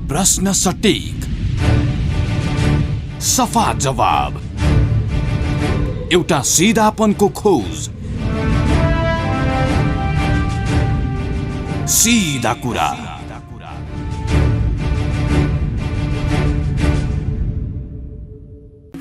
प्रश्न सटीक, सफा जवाब, एउटा सिधापनको खोज, सीधा कुरा।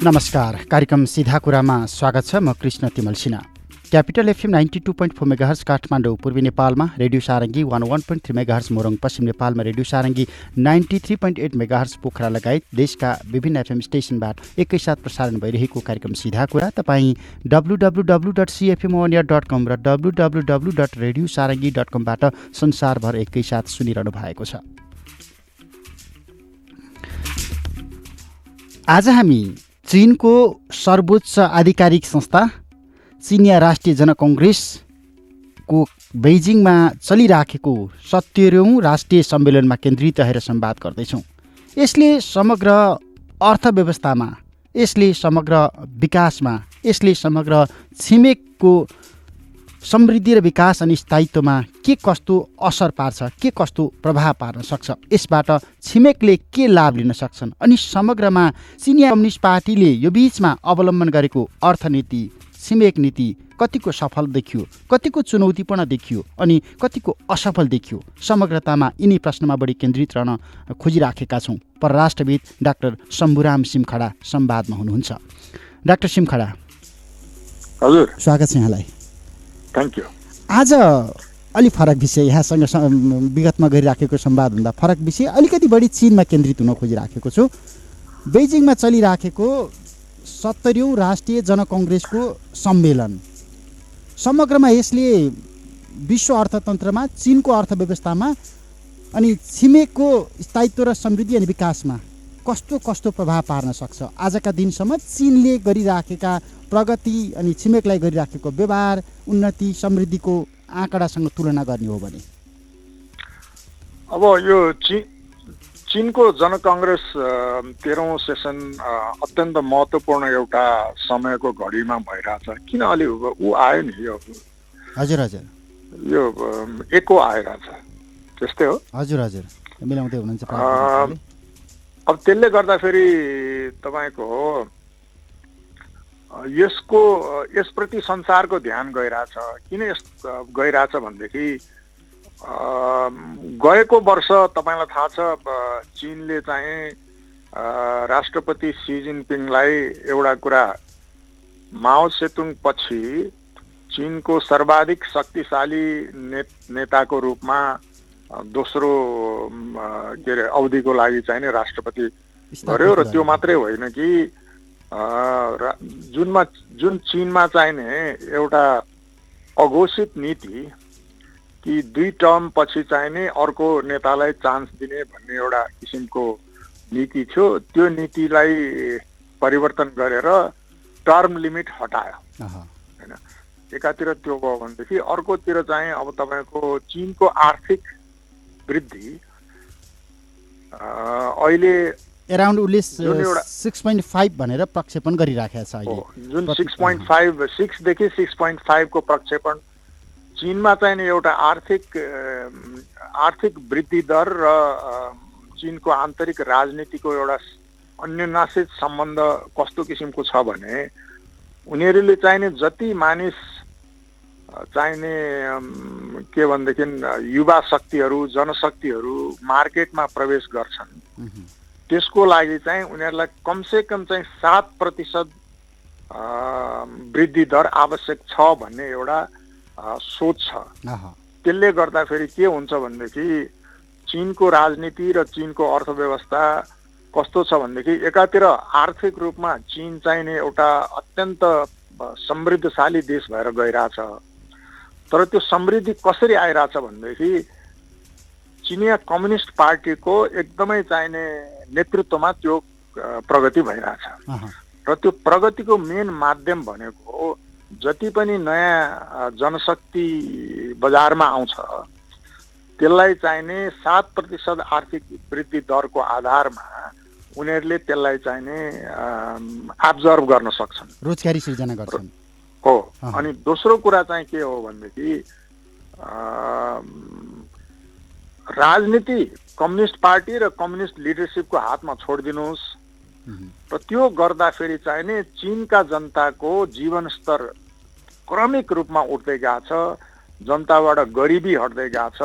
नमस्कार, कार्यक्रम सीधा कुरामा स्वागत छ। म कृष्ण तिमल Sinha. Capital FM 92.4 megahertz Kathmandu पूर्वी नेपालमा, रेडियो सारङ्गी 101.3 मेगाहर्ज मोरङ पश्चिम नेपालमा, रेडियो सारङ्गी 93.8 मेगाहर्ज पोखरा लगायत देशका विभिन्न एफएम स्टेसनबाट एकैसाथ प्रसारण भइरहेको कार्यक्रम सीधा कुरा तपाईँ www.cfmonia.com र www.radiosarangi.com बाट संसारभर एकैसाथ सुनिरहनु भएको छ। आज हामी चीनको सर्वोच्च आधिकारिक संस्था चिनिया राष्ट्रिय जनकङ्ग्रेसको बेइजिङमा चलिराखेको 70औं राष्ट्रिय सम्मेलनमा केन्द्रित रहेर संवाद गर्दैछौँ। यसले समग्र अर्थव्यवस्थामा, यसले समग्र विकासमा, यसले समग्र छिमेकको समृद्धि र विकास अनि स्थायित्वमा के कस्तो असर पार्छ, के कस्तो प्रभाव पार्न सक्छ, यसबाट छिमेकले के लाभ लिन सक्छन् अनि समग्रमा चिनिया कम्युनिस्ट पार्टीले यो बीचमा अवलम्बन गरेको अर्थनीति, छिमेक नीति कतिको सफल देखियो, कतिको चुनौतीपूर्ण देखियो अनि कतिको असफल देखियो, समग्रतामा यिनी प्रश्नमा बढी केन्द्रित रहन खोजिराखेका छौँ। परराष्ट्रविद डाक्टर शम्भुराम सिमखडा संवादमा हुनुहुन्छ। डाक्टर सिमखडा, हजुर, स्वागत छ यहाँलाई। Thank you. आज अलि फरक विषय, यहाँसँग विगतमा गरिराखेको संवादभन्दा फरक विषय, अलिकति बढी चीनमा केन्द्रित हुन खोजिराखेको छु। बेइजिङमा चलिराखेको 70औं राष्ट्रिय जनकङ्ग्रेसको सम्मेलन, समग्रमा यसले विश्व अर्थतन्त्रमा, चीनको अर्थव्यवस्थामा अनि छिमेकको स्थायित्व र समृद्धि अनि विकासमा कस्तो कस्तो प्रभाव पार्न सक्छ? आजका दिनसम्म चीनले गरिराखेका प्रगति अनि छिमेकलाई गरिराखेको व्यवहार, उन्नति, समृद्धिको आँकडासँग तुलना गर्ने हो भने? अब यो चीनको जनकङ्ग्रेस 13औं सेसन अत्यन्त महत्त्वपूर्ण एउटा समयको घडीमा भइरहेछ। किन अलि ऊ आयो नि, यो हजुर हजुर, यो एको आइरहेछ, त्यस्तै हो। हजुर हजुर, मिलाउँदै हुनुहुन्छ। अब त्यसले गर्दाखेरि तपाईँको यसप्रति संसारको ध्यान गइरहेछ। किन गइरहेछ भनेदेखि गएको वर्ष तपाईँलाई थाहा छ, चीनले चाहिँ राष्ट्रपति सी जिनपिङलाई एउटा कुरा, माओ सेतुङ पछि चीनको सर्वाधिक शक्तिशाली नेताको रूपमा दोस्रो के अरे अवधिको लागि चाहिँ नि राष्ट्रपति गर्यो। र त्यो मात्रै होइन कि जुन चीनमा चाहिने एउटा अघोषित नीति कि 2 टर्म पछि चाहिने अर्को नेतालाई चान्स दिने भन्ने एउटा किसिमको नीति थियो, त्यो नीतिलाई परिवर्तन गरेर टर्म लिमिट हटायो हैन। एकातिर त्यो भयो भनेदेखि अर्कोतिर चाहिँ अब तपाईँको चीनको आर्थिक वृद्धि अहिले अराउन्ड उसले 6.5 भनेर प्रक्षेपण गरिराखेको छ अहिले, जुन 6.5 देखि 6.5 को प्रक्षेपण चीनमा चाहिँ एउटा आर्थिक वृद्धि दर र चीनको आन्तरिक राजनीतिको एउटा अन्योन्याश्रित सम्बन्ध कस्तो किसिमको छ भने उनीहरूले चाहिने जति मानिस चाहिने के भनेदेखि युवा शक्तिहरू, जनशक्तिहरू मार्केटमा प्रवेश गर्छन्, त्यसको लागि चाहिँ उनीहरूलाई कमसेकम चाहिँ 7% वृद्धि दर आवश्यक छ भन्ने एउटा सोच छ। त्यसले गर्दाखेरि के हुन्छ भनेदेखि चीनको राजनीति र चीनको अर्थव्यवस्था कस्तो छ भनेदेखि एकातिर आर्थिक रूपमा चीन चाहिने एउटा अत्यन्त समृद्धशाली देश भएर गइरहेछ, तर त्यो समृद्धि कसरी आइरहेछ भनेदेखि चिनिया कम्युनिस्ट पार्टीको एकदमै चाहिने नेतृत्वमा त्यो प्रगति भइरहेछ। र त्यो प्रगतिको मेन माध्यम भनेको जति पनि नयाँ जनशक्ति बजारमा आउँछ त्यसलाई चाहिने 7% आर्थिक वृद्धि दरको आधारमा उनीहरूले त्यसलाई चाहिने एब्जर्भ गर्न सक्छन्, रोजगारी सृजना गर्छन् हो। अनि दोस्रो कुरा चाहिँ के हो भनेदेखि राजनीति कम्युनिस्ट पार्टी र कम्युनिस्ट लिडरसिपको हातमा छोडिदिनुहोस् र त्यो गर्दाखेरि चाहिँ नि चीनका जनताको जीवनस्तर क्रमिक रूपमा उठ्दै गएको छ, जनताबाट गरिबी हट्दै गएको छ,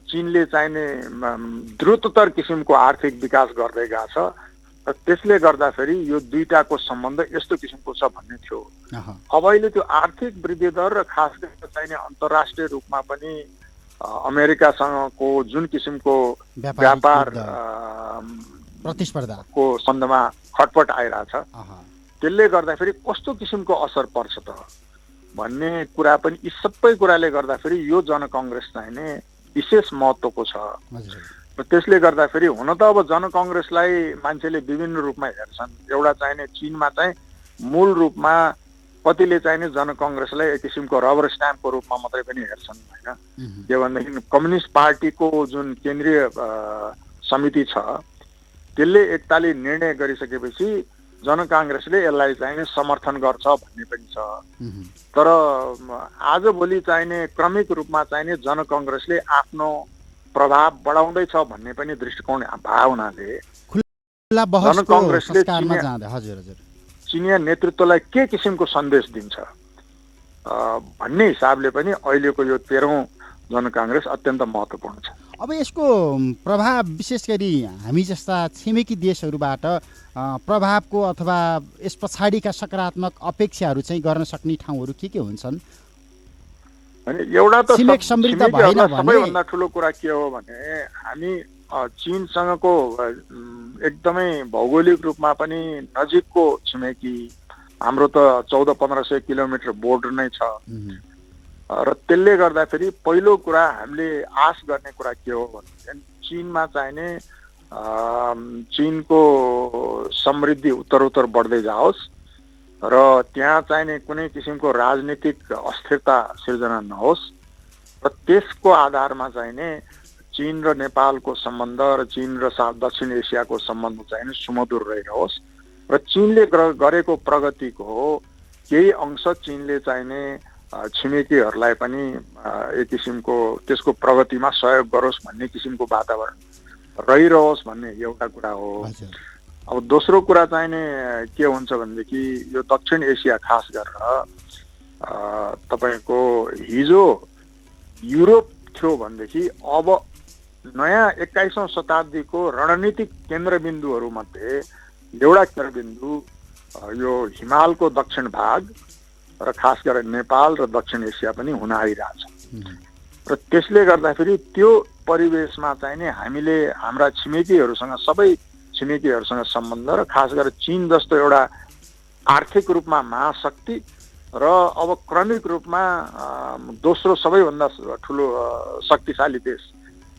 चीनले चाहिँ नि द्रुततर किसिमको आर्थिक विकास गर्दै गएको छ र त्यसले गर्दाखेरि यो दुईटाको सम्बन्ध यस्तो किसिमको छ भन्ने थियो। अब अहिले त्यो आर्थिक वृद्धि दर र खास गरेर चाहिँ नि अन्तर्राष्ट्रिय रूपमा पनि अमेरिकासँगको जुन किसिमको व्यापार प्रतिस्पर्धाको सम्बन्धमा खटपट आइरहेछ, त्यसले गर्दाखेरि कस्तो किसिमको असर पर्छ त भन्ने कुरा पनि, यी सबै कुराले गर्दाखेरि यो जनकङ्ग्रेस चाहिँ नि विशेष महत्त्वको छ। र त्यसले गर्दाखेरि हुन त अब जनकङ्ग्रेसलाई मान्छेले विभिन्न रूपमा हेर्छन्। एउटा चाहिँ नि चीनमा चाहिँ मूल रूपमा कतिले चाहिँ नि जनकङ्ग्रेसलाई एक किसिमको रबर स्ट्याम्पको रूपमा मात्रै पनि हेर्छन् होइन। के भनेदेखि कम्युनिस्ट पार्टीको जुन केन्द्रीय समिति छ त्यसले एकताली निर्णय गरिसकेपछि जनकाङ्ग्रेसले यसलाई चाहिँ समर्थन गर्छ भन्ने पनि छ। तर आजभोलि चाहिने क्रमिक रूपमा चाहिने जनकङ्ग्रेसले आफ्नो प्रभाव बढाउँदैछ भन्ने पनि दृष्टिकोण भए हुनाले जनकङ्ग्रेसले चिनिया नेतृत्वलाई के किसिमको सन्देश दिन्छ भन्ने हिसाबले पनि अहिलेको यो 13औं जनकाङ्ग्रेस अत्यन्त महत्त्वपूर्ण छ। अब यसको प्रभाव विशेष गरी हामी जस्ता छिमेकी देशहरूबाट प्रभावको अथवा यस पछाडिका सकारात्मक अपेक्षाहरू चाहिँ गर्न सक्ने ठाउँहरू के हुन्छन्? एउटा त छिमेक समृद्ध भएन भने सबैभन्दा ठुलो कुरा के हो भने हामी चीनसँगको एकदमै भौगोलिक रूपमा पनि नजिकको छिमेकी, हाम्रो त 1400-1500 किलोमिटर बोर्डर नै छ र त्यसले गर्दाखेरि पहिलो कुरा हामीले आश गर्ने कुरा के हो भने चीनमा चाहिने चीनको समृद्धि उत्तरोत्तर बढ्दै जाओस् र त्यहाँ चाहिने कुनै किसिमको राजनीतिक अस्थिरता सिर्जना नहोस् र त्यसको आधारमा चाहिने चीन र नेपालको सम्बन्ध र चीन र दक्षिण एसियाको सम्बन्ध चाहिँ सुमधुर रहिरहोस् र चीनले गरेको प्रगतिको केही अंश चीनले चाहिने छिमेकीहरूलाई पनि एक किसिमको त्यसको प्रगतिमा सहयोग गरोस् भन्ने किसिमको वातावरण रहिरहोस् भन्ने एउटा कुरा हो। अब दोस्रो कुरा चाहिने के हुन्छ भनेदेखि यो दक्षिण एसिया खास गरेर तपाईँको हिजो युरोप थियो भनेदेखि अब नयाँ 21औं शताब्दीको रणनीतिक केन्द्रबिन्दुहरूमध्ये एउटा केन्द्रबिन्दु यो हिमालको दक्षिण भाग र खास गरेर नेपाल र दक्षिण एसिया पनि हुन आइरहेछ र त्यसले गर्दाखेरि त्यो परिवेशमा चाहिँ नि हामीले हाम्रा छिमेकीहरूसँग सबै छिमेकीहरूसँग सम्बन्ध र खास गरेर चीन जस्तो एउटा आर्थिक रूपमा महाशक्ति र अब क्रमिक रूपमा दोस्रो सबैभन्दा ठुलो शक्तिशाली देश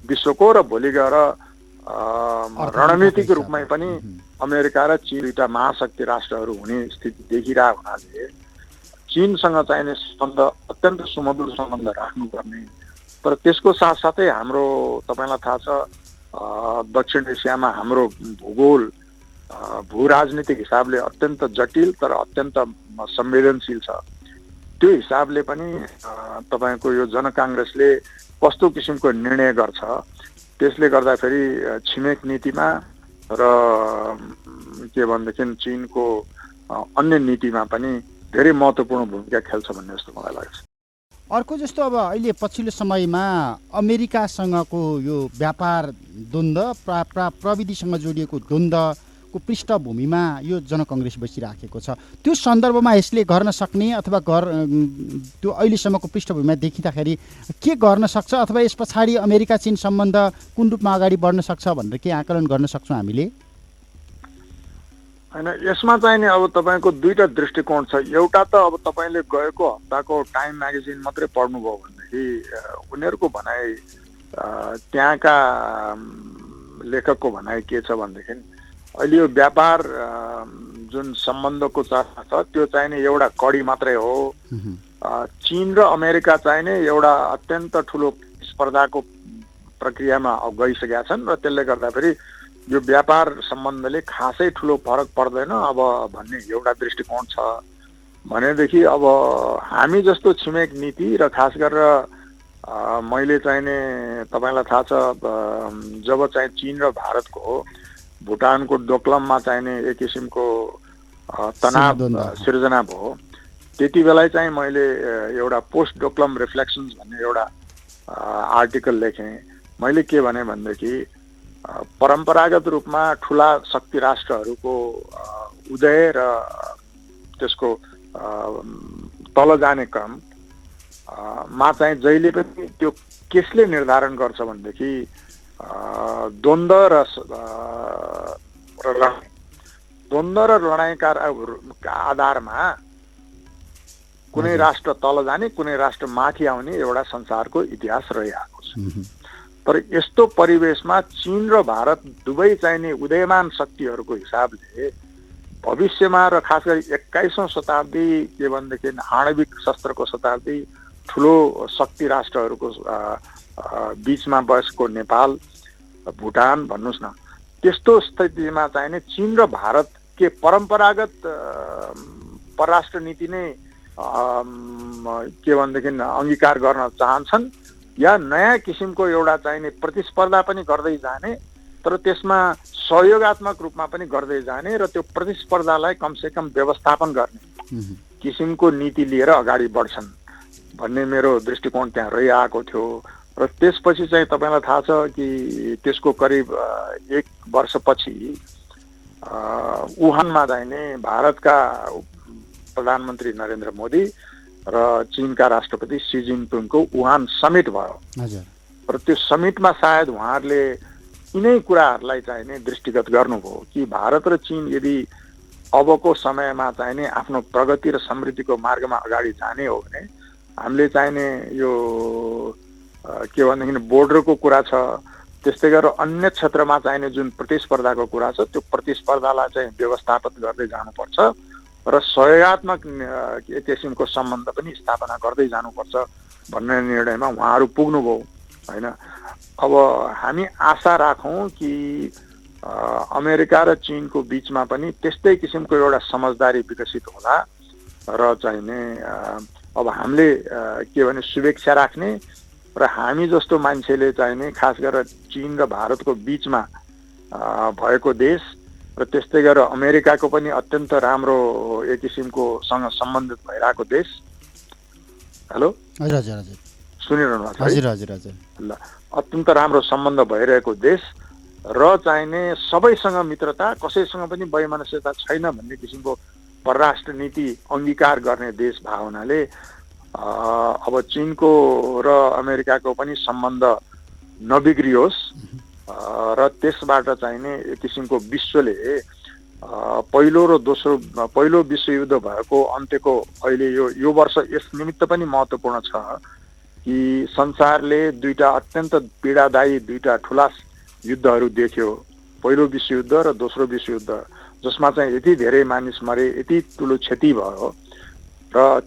विश्वको र भोलि गएर रणनीतिक रूपमै पनि अमेरिका र चीन दुईटा महाशक्ति राष्ट्रहरू हुने स्थिति देखिरहेको हुनाले चीनसँग चाहिने सम्बन्ध अत्यन्त सुमधुर सम्बन्ध राख्नुपर्ने। तर त्यसको साथसाथै हाम्रो तपाईँलाई थाहा छ दक्षिण एसियामा हाम्रो भूगोल भू राजनीतिक हिसाबले अत्यन्त जटिल तर अत्यन्त संवेदनशील छ। त्यो हिसाबले पनि तपाईँको यो जनकाङ्ग्रेसले कस्तो किसिमको निर्णय गर्छ त्यसले गर्दाखेरि छिमेक नीतिमा र के भनेदेखि चीनको अन्य नीतिमा पनि धेरै महत्त्वपूर्ण भूमिका खेल्छ भन्ने जस्तो मलाई लाग्छ। अर्को जस्तो अब अहिले पछिल्लो समयमा अमेरिकासँगको यो व्यापार द्वन्द्व प्रविधिसँग जोडिएको द्वन्द्वको पृष्ठभूमिमा यो जनकङ्ग्रेस बसिराखेको छ। त्यो सन्दर्भमा यसले गर्न सक्ने अथवा त्यो अहिलेसम्मको पृष्ठभूमिमा देखिँदाखेरि के गर्न सक्छ अथवा यस पछाडि अमेरिका चीन सम्बन्ध कुन रूपमा अगाडि बढ्न सक्छ भनेर के आकलन गर्न सक्छौँ हामीले? होइन, यसमा चाहिँ नि अब तपाईँको दुईटा दृष्टिकोण छ। एउटा त अब तपाईँले गएको हप्ताको टाइम म्यागजिन मात्रै पढ्नुभयो भनेदेखि उनीहरूको भनाइ, त्यहाँका लेखकको भनाइ के छ भनेदेखि अहिले यो व्यापार जुन सम्बन्धको चर्चा छ त्यो चाहिँ नि एउटा कडी मात्रै हो। चीन र अमेरिका चाहिँ नि एउटा अत्यन्त ठुलो स्पर्धाको प्रक्रियामा गइसकेका छन् र त्यसले गर्दाखेरि यो व्यापार सम्बन्धले खासै ठुलो फरक पर्दैन अब भन्ने एउटा दृष्टिकोण छ। भनेदेखि अब हामी जस्तो छिमेक नीति र खास गरेर मैले चाहिँ नि तपाईँलाई थाहा छ जब चाहिँ चीन र भारतको भुटानको डोक्लममा चाहिँ नि एक किसिमको तनाव सिर्जना भयो, त्यति बेला चाहिँ मैले एउटा पोस्ट डोक्लम रिफ्लेक्सन्स भन्ने एउटा आर्टिकल लेखेँ। मैले के भने भनेदेखि परम्परागत रूपमा ठुला शक्ति राष्ट्रहरूको उदय र त्यसको तल जाने क्रम मा चाहिँ जहिले पनि त्यो केसले निर्धारण गर्छ भनेदेखि द्वन्द्व र लडाइँका आधारमा कुनै राष्ट्र तल जाने, कुनै राष्ट्र माथि आउने एउटा संसारको इतिहास रहिआएको छ। तर यस्तो परिवेशमा चीन र भारत दुवै चाहिने उदयमान शक्तिहरूको हिसाबले भविष्यमा र खास गरी 21औं शताब्दी के भनेदेखि आणविक शस्त्रको शताब्दी ठुलो शक्ति राष्ट्रहरूको बीचमा बसेको नेपाल, भुटान भन्नुहोस् न, त्यस्तो स्थितिमा चाहिने चीन र भारत के परम्परागत परराष्ट्र नीति नै के भनेदेखि अंगीकार गर्न चाहन्छन् या नयाँ किसिमको एउटा चाहिने प्रतिस्पर्धा पनि गर्दै जाने, तर त्यसमा सहयोगात्मक रूपमा पनि गर्दै जाने र त्यो प्रतिस्पर्धालाई कमसेकम व्यवस्थापन गर्ने किसिमको नीति लिएर अगाडि बढ्छन् भन्ने मेरो दृष्टिकोण त्यहाँ रहिआएको थियो। र त्यसपछि चाहिँ तपाईँलाई थाहा छ कि त्यसको करिब 1 वर्षपछि वुहानमा जाने भारतका प्रधानमन्त्री नरेन्द्र मोदी र चीनका राष्ट्रपति सी जिनपिङको वुहान समिट भयो। र त्यो समिटमा सायद उहाँहरूले यिनै कुराहरूलाई चाहिने दृष्टिगत गर्नुभयो कि भारत र चीन यदि अबको समयमा चाहिने आफ्नो प्रगति र समृद्धिको मार्गमा अगाडि जाने हो भने हामीले चाहिने यो के भनेदेखि बोर्डरको कुरा छ, त्यस्तै गरेर अन्य क्षेत्रमा चाहिने जुन प्रतिस्पर्धाको कुरा छ त्यो प्रतिस्पर्धालाई चाहिँ व्यवस्थापित गर्दै जानुपर्छ र सहयोगात्मक एक किसिमको सम्बन्ध पनि स्थापना गर्दै जानुपर्छ भन्ने निर्णयमा उहाँहरू पुग्नुभयो हैन। अब हामी आशा राखौँ कि अमेरिका र चीनको बीचमा पनि त्यस्तै किसिमको एउटा समझदारी विकसित होला र चाहिने अब हामीले के भने शुभेच्छा राख्ने र हामी जस्तो मान्छेले चाहिने खास गरेर चीन र भारतको बीचमा भएको देश र त्यस्तै गरेर अमेरिकाको पनि अत्यन्त राम्रो एक किसिमको सँग सम्बन्धित भइरहेको देश। हेलो हजुर हजुर हजुर सुनिरहनु भएको छ? हजुर हजुर हजुर ल, अत्यन्त राम्रो सम्बन्ध भइरहेको देश र चाहिने सबैसँग मित्रता, कसैसँग पनि वैमनस्यता छैन भन्ने किसिमको परराष्ट्र नीति अंगीकार गर्ने देश भएको हुनाले अब चीनको र अमेरिकाको पनि सम्बन्ध नबिग्रियोस् र त्यसबाट चाहिने एक किसिमको विश्वले पहिलो विश्वयुद्ध भएको अन्त्यको अहिले यो वर्ष यस निमित्त पनि महत्त्वपूर्ण छ कि संसारले दुईटा अत्यन्त पीडादायी दुईटा ठुला युद्धहरू देख्यो, पहिलो विश्वयुद्ध र दोस्रो विश्वयुद्ध, जसमा चाहिँ यति धेरै मानिस मरे, यति ठुलो क्षति भयो र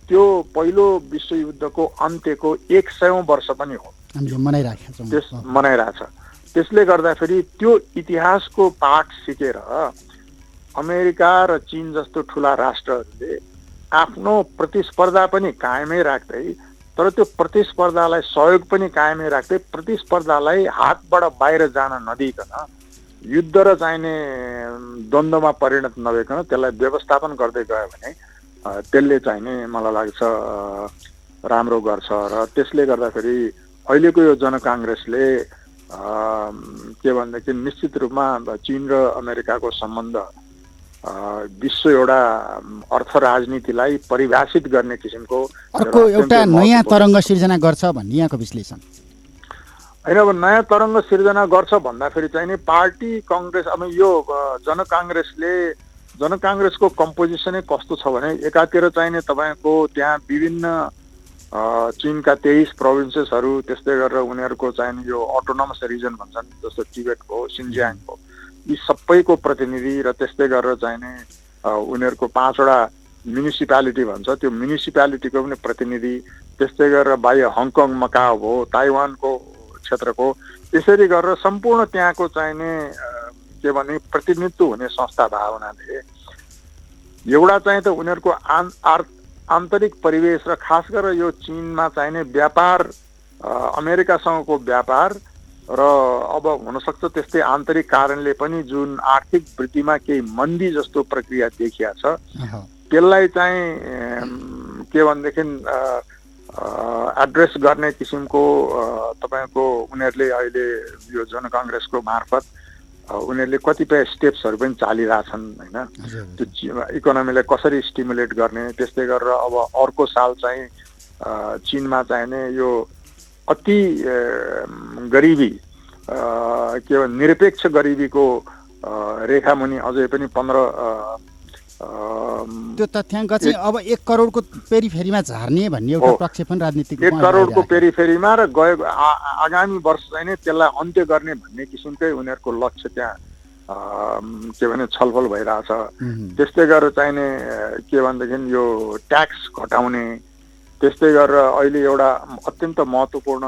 त्यो पहिलो विश्वयुद्धको अन्त्यको 100औं वर्ष पनि हो, मनाइरहेछ। त्यसले गर्दाखेरि त्यो इतिहासको पाठ सिकेर अमेरिका र चीन जस्तो ठुला राष्ट्रहरूले आफ्नो प्रतिस्पर्धा पनि कायमै राख्दै, तर त्यो प्रतिस्पर्धालाई सहयोग पनि कायमै राख्दै, प्रतिस्पर्धालाई हातबाट बाहिर जान नदिइकन, युद्ध र चाहिने द्वन्द्वमा परिणत नभइकन त्यसलाई व्यवस्थापन गर्दै गयो भने त्यसले चाहिने मलाई लाग्छ राम्रो गर्छ। र त्यसले गर्दाखेरि अहिलेको यो जनकाङ्ग्रेसले के भनेदेखि निश्चित रूपमा चीन र अमेरिकाको सम्बन्ध विश्व एउटा अर्थ राजनीतिलाई परिभाषित गर्ने किसिमको अर्को एउटा नयाँ तरङ्ग सिर्जना गर्छ भन्ने यहाँको विश्लेषण होइन। अब नयाँ तरङ्ग सिर्जना गर्छ भन्दाखेरि चाहिँ नि पार्टी काङ्ग्रेस, अब यो जनकाङ्ग्रेसको कम्पोजिसनै कस्तो छ भने एकातिर चाहिने तपाईँको त्यहाँ विभिन्न चीनका 23 प्रोभिन्सेसहरू, त्यस्तै गरेर उनीहरूको चाहिने यो अटोनोमस रिजन भन्छन् जस्तो टिबेटको, सिन्जियाङको, यी सबैको प्रतिनिधि र त्यस्तै गरेर चाहिने उनीहरूको 5वटा म्युनिसिपालिटी भन्छ त्यो म्युनिसिपालिटीको पनि प्रतिनिधि, त्यस्तै गरेर बाह्य हङकङ, मकाओ भयो, ताइवानको क्षेत्रको, यसरी गरेर सम्पूर्ण त्यहाँको चाहिने के भने प्रतिनिधित्व हुने संस्था भएको हुनाले एउटा चाहिँ त उनीहरूको आन्तरिक परिवेश र खास गरेर यो चीनमा चाहिने व्यापार, अमेरिकासँगको व्यापार र अब हुनसक्छ त्यस्तै आन्तरिक कारणले पनि जुन आर्थिक वृद्धिमा केही मन्दी जस्तो प्रक्रिया देखिया छ, त्यसलाई चाहिँ के भनेदेखि एड्रेस गर्ने किसिमको तपाईँको उनीहरूले अहिले यो जनकाङ्ग्रेसको मार्फत उनीहरूले कतिपय स्टेप्सहरू पनि चालिरहेछन् होइन। त्यो इकोनोमीलाई कसरी स्टिमुलेट गर्ने, त्यस्तै गरेर अब अर्को साल चाहिँ चीनमा चाहिने यो अति गरिबी के भन्छ निरपेक्ष गरिबीको रेखामुनि अझै पनि 15 त्यो तथ्याङ्क चाहिँ अब 1 करोडको पेरिफेरीमा झार्ने भन्ने एउटा प्रक्षेपण राजनीतिक 1 करोडको पेरिफेरीमा र गएको आगामी वर्ष चाहिँ त्यसलाई अन्त्य गर्ने भन्ने किसिमकै उनीहरूको लक्ष्य त्यहाँ के भने छलफल भइरहेछ। त्यस्तै गरेर चाहिने के भनेदेखि यो ट्याक्स घटाउने, त्यस्तै गरेर अहिले एउटा अत्यन्त महत्त्वपूर्ण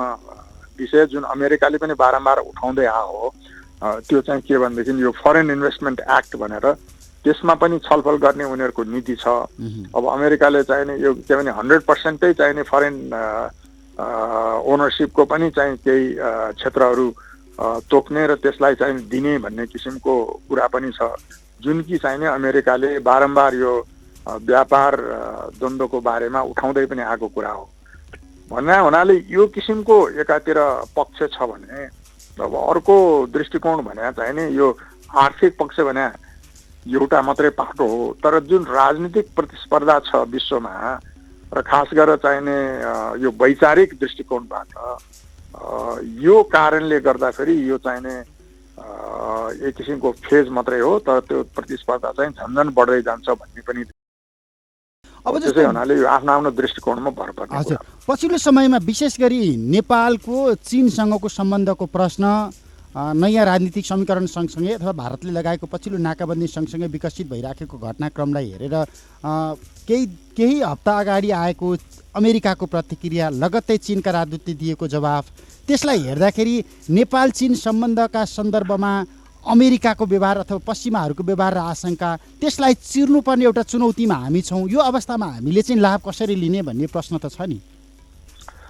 विषय जुन अमेरिकाले पनि बारम्बार उठाउँदै आयो त्यो चाहिँ के भनेदेखि यो फरेन इन्भेस्टमेन्ट एक्ट भनेर त्यसमा पनि छलफल गर्ने उनीहरूको नीति छ। अब अमेरिकाले चाहिने यो के भने 100% चाहिने फरेन ओनरसिपको पनि चाहिँ केही क्षेत्रहरू तोक्ने र त्यसलाई चाहिँ दिने भन्ने किसिमको कुरा पनि छ, जुन कि चाहिने अमेरिकाले बारम्बार यो व्यापार द्वन्द्वको बारेमा उठाउँदै पनि आएको कुरा हो। हुनाले यो किसिमको एकातिर पक्ष छ भने अब अर्को दृष्टिकोण भने चाहिने यो आर्थिक पक्ष भने एउटा मात्रै पाटो हो, तर जुन राजनीतिक प्रतिस्पर्धा छ विश्वमा र खास गरेर चाहिने यो वैचारिक दृष्टिकोणबाट यो कारणले गर्दाखेरि यो चाहिने एक किसिमको फेज मात्रै हो, तर त्यो प्रतिस्पर्धा चाहिँ झन्झन बढ्दै जान्छ भन्ने पनि अब त्यसै हुनाले यो आफ्नो आफ्नो दृष्टिकोणमा भर पर्ने। हजुर, पछिल्लो समयमा विशेष गरी नेपालको चीनसँगको सम्बन्धको प्रश्न नयाँ राजनीतिक समीकरण सँगसँगै अथवा भारतले लगाएको पछिल्लो नाकाबन्दी सँगसँगै विकसित भइराखेको घटनाक्रमलाई हेरेर केही हप्ता अगाडि आएको अमेरिकाको प्रतिक्रिया, लगत्तै चीनका राजदूतले दिएको जवाफ, त्यसलाई हेर्दाखेरि नेपाल चीन सम्बन्धका सन्दर्भमा अमेरिकाको व्यवहार अथवा पश्चिमाहरूको व्यवहार र आशंका, त्यसलाई चिर्नुपर्ने एउटा चुनौतीमा हामी छौँ। यो अवस्थामा हामीले चाहिँ लाभ कसरी लिने भन्ने प्रश्न त छ नि,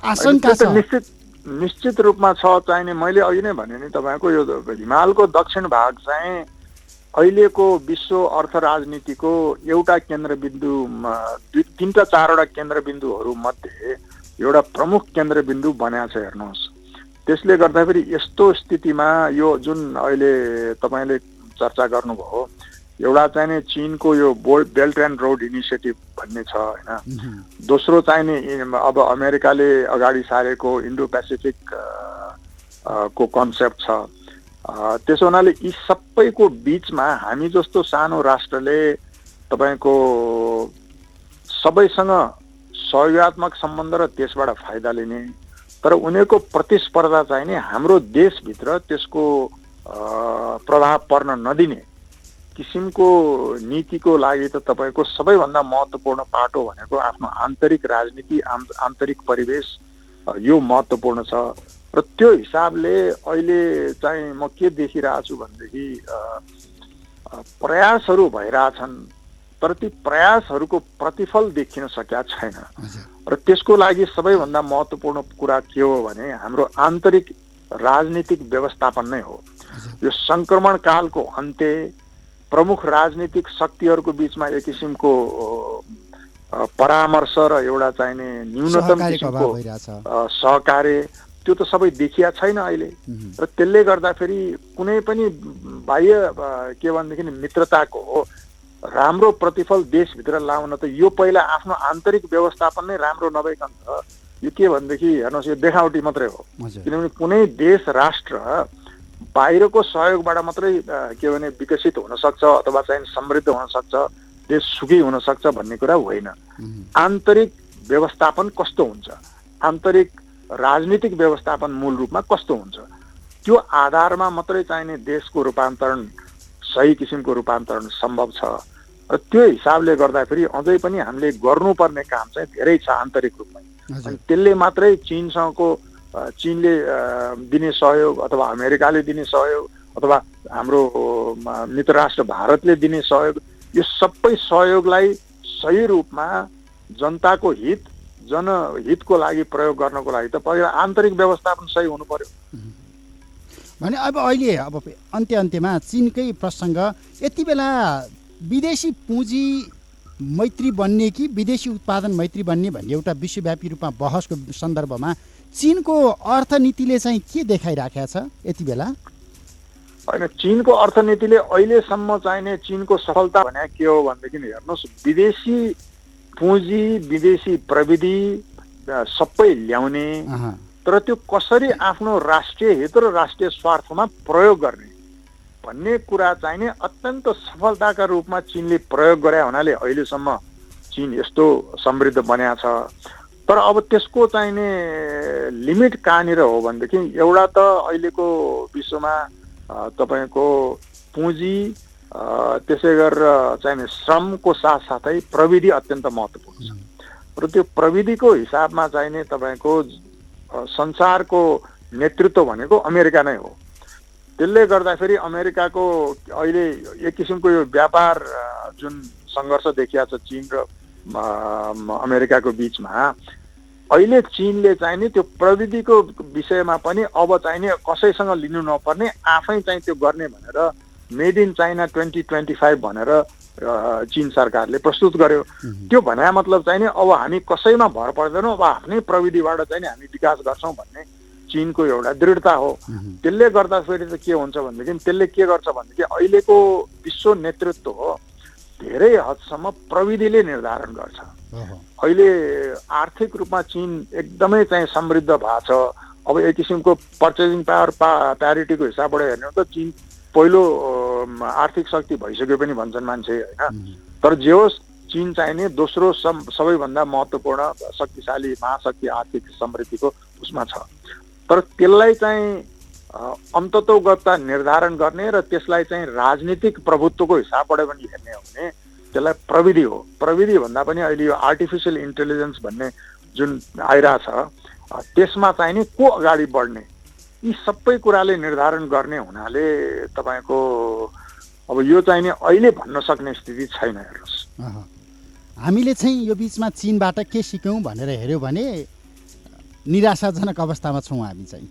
आशंका छ। निश्चित रूपमा छ चाहिने। मैले अघि नै भने नि तपाईँको यो हिमालको दक्षिण भाग चाहिँ अहिलेको विश्व अर्थ राजनीतिको एउटा केन्द्रबिन्दु, 3टा 4वटा केन्द्रबिन्दुहरू मध्ये एउटा प्रमुख केन्द्रबिन्दु बनाएको छ हेर्नुहोस्। त्यसले गर्दाखेरि यस्तो स्थितिमा यो जुन अहिले तपाईँले चर्चा गर्नुभयो एउटा चाहिने चीनको यो बेल्ट एन्ड रोड इनिसिएटिभ भन्ने छ होइन, दोस्रो चाहिने अब अमेरिकाले अगाडि सारेको इन्डो पेसिफिक को कन्सेप्ट छ। त्यसो हुनाले यी सबैको बिचमा हामी जस्तो सानो राष्ट्रले तपाईँको सबैसँग सहयोगात्मक सम्बन्ध र त्यसबाट फाइदा लिने, तर उनीहरूको प्रतिस्पर्धा चाहिने हाम्रो देशभित्र त्यसको प्रभाव पर्न नदिने किसिमको नीतिको लागि त तपाईँको सबैभन्दा महत्त्वपूर्ण पाटो भनेको आफ्नो आन्तरिक राजनीति, आन्तरिक परिवेश यो महत्त्वपूर्ण छ। र त्यो हिसाबले अहिले चाहिँ म के देखिरहेको छु भनेदेखि प्रयासहरू भइरहेछन्, तर ती प्रयासहरूको प्रतिफल देखिन सकेका छैन। र त्यसको लागि सबैभन्दा महत्त्वपूर्ण कुरा के हो भने हाम्रो आन्तरिक राजनीतिक व्यवस्थापन नै हो। यो सङ्क्रमण कालको अन्त्य, प्रमुख राजनीतिक शक्तिहरूको बिचमा एक किसिमको परामर्श र एउटा चाहिने न्यूनतम किसिमको सहकार्य, त्यो त सबै देखिया छैन अहिले। र त्यसले गर्दाखेरि कुनै पनि बाह्य के भनेदेखि मित्रताको राम्रो प्रतिफल देशभित्र लाउन त यो पहिला आफ्नो आन्तरिक व्यवस्थापन नै राम्रो नभइकन त यो के भनेदेखि हेर्नुहोस् यो देखावटी मात्रै हो। किनभने कुनै देश राष्ट्र बाहिरको सहयोगबाट मात्रै के भने विकसित हुन सक्छ अथवा चाहिँ समृद्ध हुन सक्छ, देश सुखी हुन सक्छ भन्ने कुरा होइन। आन्तरिक व्यवस्थापन कस्तो हुन्छ, आन्तरिक राजनीतिक व्यवस्थापन मूल रूपमा कस्तो हुन्छ, त्यो आधारमा मात्रै चाहिने देशको रूपान्तरण, सही किसिमको रूपान्तरण सम्भव छ। र त्यो हिसाबले गर्दाखेरि अझै पनि हामीले गर्नुपर्ने काम चाहिँ धेरै छ आन्तरिक रूपमा। अनि त्यसले मात्रै चीनले दिने सहयोग अथवा अमेरिकाले दिने सहयोग अथवा हाम्रो मित्र राष्ट्र भारतले दिने सहयोग, यो सबै सहयोगलाई सही रूपमा जनताको हित जनहितको लागि प्रयोग गर्नको लागि त पहिला आन्तरिक व्यवस्थापन सही हुनु पर्यो। भने अहिले अन्त्यमा चीनकै प्रसङ्ग, यति बेला विदेशी पुँजी मैत्री बन्ने कि विदेशी उत्पादन मैत्री बन्ने भन्ने एउटा विश्वव्यापी रूपमा बहसको सन्दर्भमा चीनको अर्थनीतिले चाहिँ के देखाइराखेको छ यति बेला? होइन, चीनको अर्थनीतिले अहिलेसम्म चाहिने चीनको सफलता भने के हो भनेदेखि हेर्नुहोस्, विदेशी पुँजी विदेशी प्रविधि सबै ल्याउने, तर त्यो कसरी आफ्नो राष्ट्रिय हित र राष्ट्रिय स्वार्थमा प्रयोग गर्ने भन्ने कुरा चाहिने अत्यन्त सफलताका रूपमा चीनले प्रयोग गरे हुनाले अहिलेसम्म चीन यस्तो समृद्ध बन्या छ। तर अब त्यसको चाहिने लिमिट कहाँनिर हो भनेदेखि एउटा त अहिलेको विश्वमा तपाईँको पुँजी त्यसै गरेर चाहिने श्रमको साथसाथै प्रविधि अत्यन्त महत्त्वपूर्ण छ र त्यो प्रविधिको हिसाबमा चाहिने तपाईँको संसारको नेतृत्व भनेको अमेरिका नै हो। त्यसले गर्दाखेरि अमेरिकाको अहिले एक किसिमको यो व्यापार जुन सङ्घर्ष देखिया छ चीन र अमेरिकाको बिचमा, अहिले चीनले चाहिने त्यो प्रविधिको विषयमा पनि अब चाहिने कसैसँग लिनु नपर्ने, आफै चाहिँ त्यो गर्ने भनेर मेड इन चाइना 2025 भनेर चीन सरकारले प्रस्तुत गर्यो। त्यो भने मतलब चाहिने अब हामी कसैमा भर पर्दैनौँ, अब आफ्नै प्रविधिबाट चाहिँ हामी विकास गर्छौँ भन्ने चीनको एउटा दृढता हो। त्यसले गर्दाखेरि त के हुन्छ भनेदेखि त्यसले के गर्छ भनेदेखि अहिलेको विश्व नेतृत्व हो धेरै हदसम्म प्रविधिले निर्धारण गर्छ। अहिले आर्थिक रूपमा चीन एकदमै चाहिँ समृद्ध भएको छ। अब एक किसिमको पर्चेजिङ पावर प्यारिटीको हिसाबबाट हेर्ने हो त चीन पहिलो आर्थिक शक्ति भइसक्यो पनि भन्छन् मान्छे, होइन? तर जे होस्, चीन चाहिने दोस्रो सबैभन्दा महत्त्वपूर्ण शक्तिशाली महाशक्ति आर्थिक समृद्धिको उसमा छ। तर त्यसलाई चाहिँ अन्ततोगत निर्धारण गर्ने र त्यसलाई चाहिँ राजनीतिक प्रभुत्वको हिसाबबाट पनि हेर्ने हो भने त्यसलाई प्रविधि हो। प्रविधि भन्दा पनि अहिले यो आर्टिफिसियल इन्टेलिजेन्स भन्ने जुन आइरहेछ त्यसमा चाहिने को अगाडि बढ्ने, यी सबै कुराले निर्धारण गर्ने हुनाले तपाईँको अब यो चाहिने अहिले भन्न सक्ने स्थिति छैन। हेर्नुहोस्, हामीले चाहिँ यो बिचमा चीनबाट के सिक्यौँ भनेर हेऱ्यो भने निराशाजनक अवस्थामा छौँ हामी चाहिँ।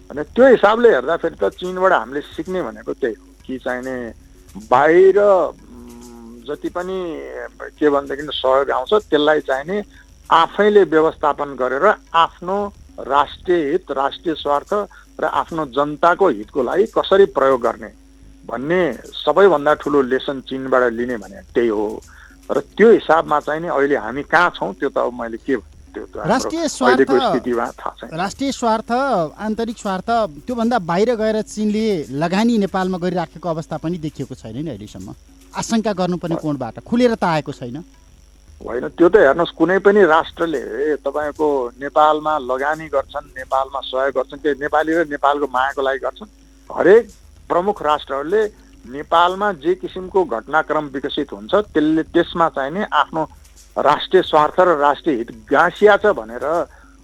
अनि त्यो हिसाबले हेर्दाखेरि त चीनबाट हामीले सिक्ने भनेको त्यही हो कि चाहिने बाहिर जति पनि के भनेदेखि सहयोग आउँछ त्यसलाई चाहिने आफैले व्यवस्थापन गरेर आफ्नो राष्ट्रिय हित राष्ट्रिय स्वार्थ र आफ्नो जनताको हितको लागि कसरी प्रयोग गर्ने भन्ने सबैभन्दा ठुलो लेसन चीनबाट लिने भने त्यही हो। र त्यो हिसाबमा चाहिने अहिले हामी कहाँ छौँ त्यो त अब मैले के राष्ट्रिय स्वार्थ आन्तरिक स्वार्थ त्योभन्दा बाहिर गएर चीनले लगानी नेपालमा गरिराखेको अवस्था पनि देखिएको छैन नि अहिलेसम्म। आशंका गर्नुपर्ने कोणबाट खुलेर त आएको छैन। होइन, त्यो त हेर्नुहोस्, कुनै पनि राष्ट्रले तपाईँको नेपालमा लगानी गर्छन्, नेपालमा सहयोग गर्छन्, त्यो नेपाली र नेपालको मायाको लागि गर्छन्। हरेक प्रमुख राष्ट्रहरूले नेपालमा जे किसिमको घटनाक्रम विकसित हुन्छ त्यसमा चाहिने आफ्नो राष्ट्रिय स्वार्थ र राष्ट्रिय हित गाँसिया छ भनेर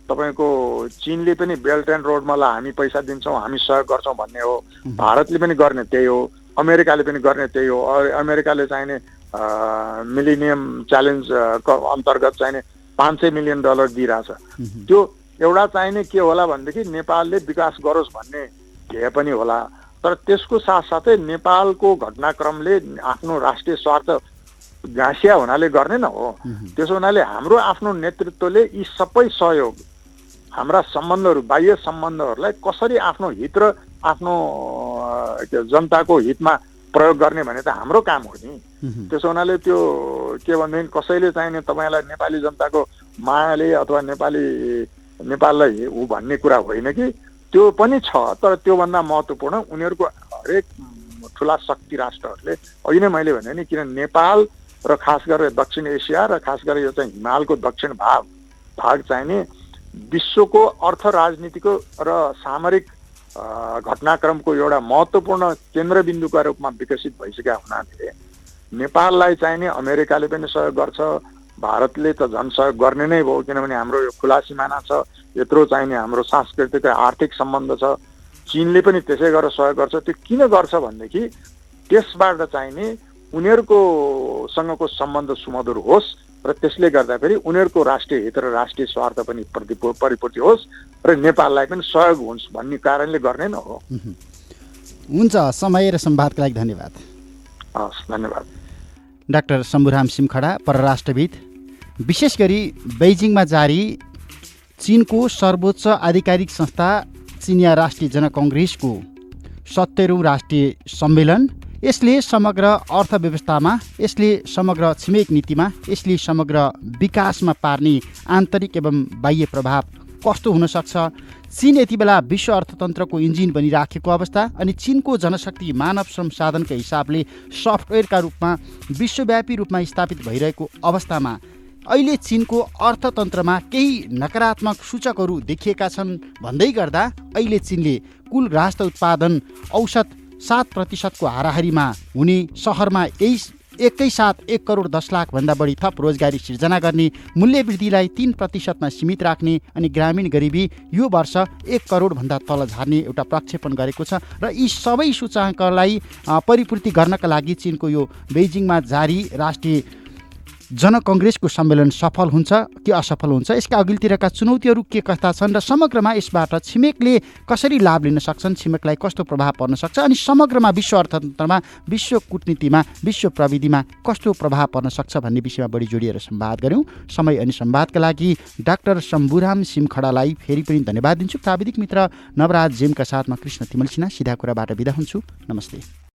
तपाईँको चीनले पनि बेल्ट एन्ड रोडमा ल हामी पैसा दिन्छौँ, हामी सहयोग गर्छौँ भन्ने हो। भारतले पनि गर्ने त्यही हो, अमेरिकाले पनि गर्ने त्यही हो। अमेरिकाले चाहिने मिलेनियम च्यालेन्ज अन्तर्गत चाहिने $500 मिलियन दिइरहेछ। त्यो एउटा चाहिने के होला भनेदेखि नेपालले विकास गरोस् भन्ने ध्येय पनि होला। तर त्यसको साथसाथै नेपालको घटनाक्रमले आफ्नो राष्ट्रिय स्वार्थ गाँसिया हुनाले गर्ने न हो। त्यसो हुनाले हाम्रो आफ्नो नेतृत्वले यी सबै सहयोग हाम्रा सम्बन्धहरू बाह्य सम्बन्धहरूलाई कसरी आफ्नो हित र आफ्नो जनताको हितमा प्रयोग गर्ने भने त हाम्रो काम हो नि। त्यसो हुनाले त्यो के भनेदेखि कसैले चाहिने तपाईँलाई नेपाली जनताको मायाले अथवा नेपाललाई ऊ भन्ने कुरा होइन कि त्यो पनि छ। तर त्योभन्दा महत्त्वपूर्ण उनीहरूको हरेक ठुला शक्ति राष्ट्रहरूले अघि नै मैले भने नि, किन नेपाल र खास गरेर दक्षिण एसिया र खास गरेर यो चाहिँ हिमालको दक्षिण भाग चाहिने विश्वको अर्थ राजनीतिको र सामरिक घटनाक्रमको एउटा महत्त्वपूर्ण केन्द्रबिन्दुका रूपमा विकसित भइसकेका हुनाले नेपाललाई चाहिने अमेरिकाले पनि सहयोग गर्छ, भारतले त झन् सहयोग गर्ने नै भयो, किनभने हाम्रो यो खुला सिमाना छ, यत्रो चाहिने हाम्रो सांस्कृतिक र आर्थिक सम्बन्ध छ। चीनले पनि त्यसै गरेर सहयोग गर्छ। त्यो किन गर्छ भनेदेखि त्यसबाट चाहिने उनीहरूको सँगको सम्बन्ध सुमधुर होस् र त्यसले गर्दाखेरि उनीहरूको राष्ट्रिय हित र राष्ट्रिय स्वार्थ पनि परिपूर्ति होस् र नेपाललाई पनि सहयोग हुन्छ भन्ने कारणले गर्ने न हो। हुन्छ, समय र संवादका लागि धन्यवाद। हस्, धन्यवाद। डाक्टर शम्भुराम सिमखडा, परराष्ट्रविद। विशेष गरी बेइजिङमा जारी चीनको सर्वोच्च आधिकारिक संस्था चिनिया राष्ट्रिय जनकङ्ग्रेसको 70औं राष्ट्रिय सम्मेलन, यसले समग्र अर्थव्यवस्थामा, यसले समग्र छिमेक नीतिमा, यसले समग्र विकासमा पार्ने आन्तरिक एवं बाह्य प्रभाव कस्तो हुनसक्छ, चीन यति बेला विश्व अर्थतन्त्रको इन्जिन बनिराखेको अवस्था अनि चीनको जनशक्ति मानव संसाधनका हिसाबले सफ्टवेयरका रूपमा विश्वव्यापी रूपमा स्थापित भइरहेको अवस्थामा अहिले चीनको अर्थतन्त्रमा केही नकारात्मक सूचकहरू देखिएका छन् भन्दै गर्दा अहिले चीनले कुल राष्ट्र उत्पादन औसत 7% को हाराहारीमा हुने सहरमा एकैसाथ 1 करोड 10 लाख भन्दा बढी थप रोजगारी सिर्जना गर्ने, मूल्य वृद्धिलाई 3% सीमित राख्ने अनि ग्रामीण गरिबी यो वर्ष 1 करोड भन्दा तल झार्ने एउटा प्रक्षेपण गरेको छ र यी सबै सूचाङ्कलाई परिपूर्ति गर्नका लागि चीनको यो बेइजिङमा जारी राष्ट्रिय जनकङ्ग्रेसको सम्मेलन सफल हुन्छ कि असफल हुन्छ, यसका अघिल्तिरका चुनौतीहरू के कस्ता छन् र समग्रमा यसबाट छिमेकले कसरी लाभ लिन सक्छन्, छिमेकलाई कस्तो प्रभाव पर्न सक्छ अनि समग्रमा विश्व अर्थतन्त्रमा, विश्व कूटनीतिमा, विश्व प्रविधिमा कस्तो प्रभाव पर्न सक्छ भन्ने विषयमा बढी जोडिएर संवाद गऱ्यौँ। समय अनि संवादका लागि डाक्टर शम्भुराम सिमखडालाई फेरि पनि धन्यवाद दिन्छु। प्राविधिक मित्र नवराज जेमका साथमा कृष्ण तिमल सिन्हा। सिधा कुराबाट बिदा हुन्छु। नमस्ते।